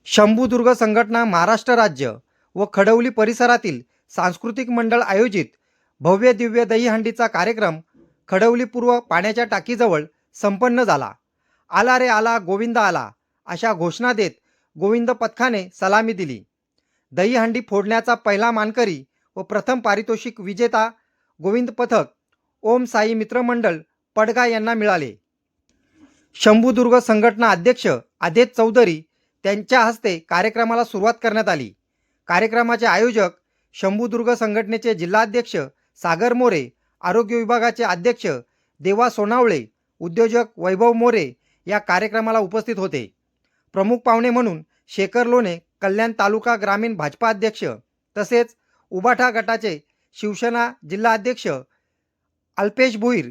शंभूदुर्ग संघटना महाराष्ट्र राज्य व खडवली परिसरातील सांस्कृतिक मंडळ आयोजित भव्य दिव्य दहीहंडीचा कार्यक्रम खडवली पूर्व पाण्याच्या टाकीजवळ संपन्न झाला. आला रे आला गोविंद आला अशा घोषणा देत गोविंद पथकाने सलामी दिली. दहीहंडी फोडण्याचा पहिला मानकरी व प्रथम पारितोषिक विजेता गोविंद पथक ओम साई मित्रमंडळ पडगा यांना मिळाले. शंभूदुर्ग संघटना अध्यक्ष आदेश चौधरी त्यांच्या हस्ते कार्यक्रमाला सुरुवात करण्यात आली. कार्यक्रमाचे आयोजक शंभूदुर्ग संघटनेचे जिल्हाध्यक्ष सागर मोरे, आरोग्य विभागाचे अध्यक्ष देवा सोनावळे, उद्योजक वैभव मोरे या कार्यक्रमाला उपस्थित होते. प्रमुख पाहुणे म्हणून शेखर लोणे, कल्याण तालुका ग्रामीण भाजपा अध्यक्ष, तसेच उबाठा गटाचे शिवसेना जिल्हाध्यक्ष अल्पेश भोईर,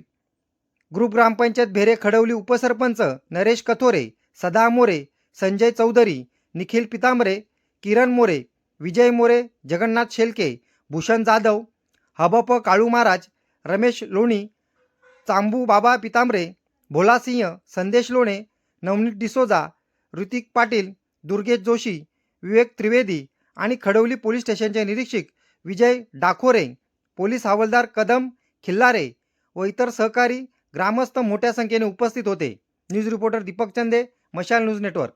ग्रुप ग्रामपंचायत भेरे खडवली उपसरपंच नरेश कथोरे, सदा मोरे, संजय चौधरी, निखिल पितांबरे, किरण मोरे, विजय मोरे, जगन्नाथ शेलके, भूषण जाधव, हबप काळू महाराज, रमेश लोणी, चांबू बाबा पितांबरे, भोलासिंह, संदेश लोणे, नवनीत डिसोजा, ऋतिक पाटील, दुर्गेश जोशी, विवेक त्रिवेदी आणि खडवली पोलीस स्टेशनचे निरीक्षक विजय डाखोरे, पोलीस हवालदार कदम खिल्लारे व इतर सहकारी ग्रामस्थ मोठ्या संख्येने उपस्थित होते. न्यूज रिपोर्टर दीपक चंदे, मशाल न्यूज नेटवर्क.